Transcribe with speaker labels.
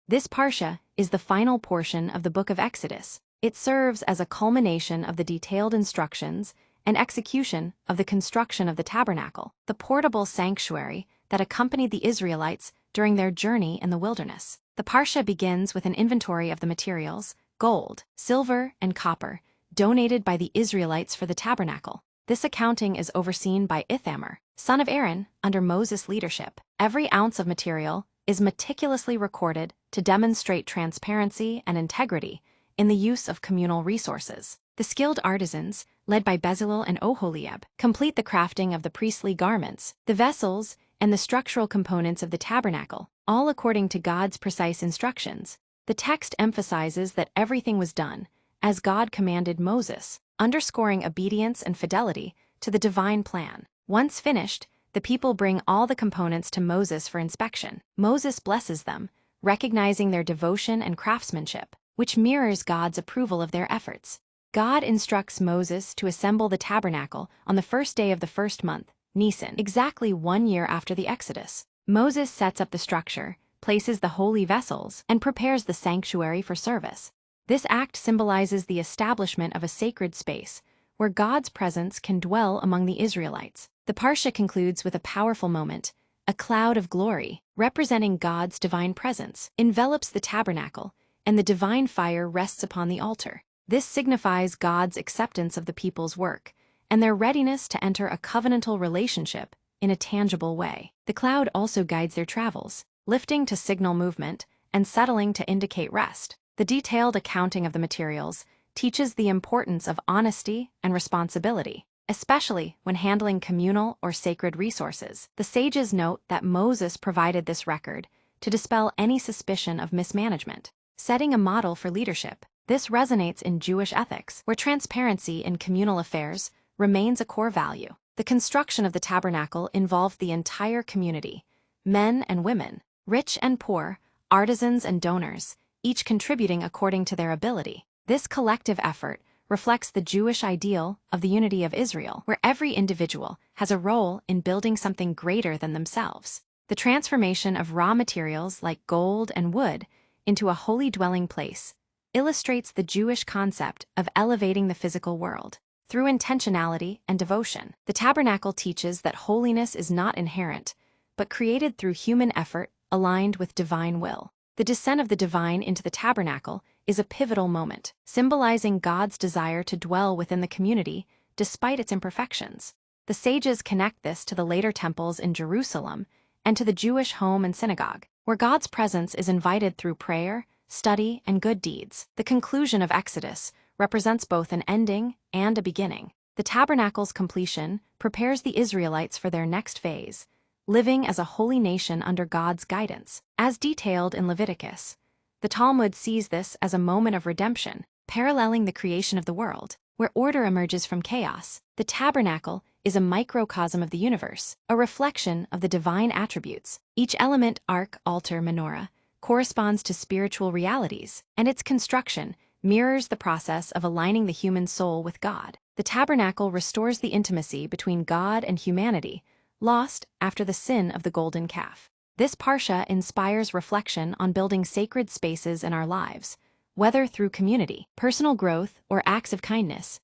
Speaker 1: This Parshah is the final portion of the book of Exodus. It serves as a culmination of the detailed instructions and execution of the construction of the tabernacle, the portable sanctuary that accompanied the Israelites during their journey in the wilderness. The Parshah begins with an inventory of the materials, gold, silver, and copper, donated by the Israelites for the tabernacle. This accounting is overseen by Ithamar, son of Aaron, under Moses' leadership. Every ounce of material is meticulously recorded to demonstrate transparency and integrity in the use of communal resources. The skilled artisans, led by Bezalel and Oholiab, complete the crafting of the priestly garments, the vessels, and the structural components of the tabernacle, all according to God's precise instructions. The text emphasizes that everything was done as God commanded Moses, underscoring obedience and fidelity to the divine plan. Once finished, the people bring all the components to Moses for inspection. Moses blesses them, recognizing their devotion and craftsmanship, which mirrors God's approval of their efforts. God instructs Moses to assemble the tabernacle on the first day of the first month, Nisan, exactly 1 year after the Exodus. Moses sets up the structure, places the holy vessels, and prepares the sanctuary for service. This act symbolizes the establishment of a sacred space where God's presence can dwell among the Israelites. The Parshah concludes with a powerful moment. A cloud of glory, representing God's divine presence, envelops the tabernacle, and the divine fire rests upon the altar. This signifies God's acceptance of the people's work and their readiness to enter a covenantal relationship in a tangible way. The cloud also guides their travels, lifting to signal movement and settling to indicate rest. The detailed accounting of the materials teaches the importance of honesty and responsibility, especially when handling communal or sacred resources. The sages note that Moses provided this record to dispel any suspicion of mismanagement, setting a model for leadership. This resonates in Jewish ethics, where transparency in communal affairs remains a core value. The construction of the tabernacle involved the entire community, men and women, rich and poor, artisans and donors, each contributing according to their ability. This collective effort reflects the Jewish ideal of the unity of Israel, where every individual has a role in building something greater than themselves. The transformation of raw materials like gold and wood into a holy dwelling place illustrates the Jewish concept of elevating the physical world through intentionality and devotion. The tabernacle teaches that holiness is not inherent, but created through human effort aligned with divine will. The descent of the divine into the tabernacle is a pivotal moment, symbolizing God's desire to dwell within the community despite its imperfections. The sages connect this to the later temples in Jerusalem and to the Jewish home and synagogue, where God's presence is invited through prayer, study, and good deeds. The conclusion of Exodus represents both an ending and a beginning. The tabernacle's completion prepares the Israelites for their next phase, living as a holy nation under God's guidance. As detailed in Leviticus, the Talmud sees this as a moment of redemption, paralleling the creation of the world, where order emerges from chaos. The tabernacle is a microcosm of the universe, a reflection of the divine attributes. Each element, ark, altar, menorah, corresponds to spiritual realities, and its construction mirrors the process of aligning the human soul with God. The tabernacle restores the intimacy between God and humanity, lost after the sin of the golden calf. This Parshah inspires reflection on building sacred spaces in our lives, whether through community, personal growth, or acts of kindness.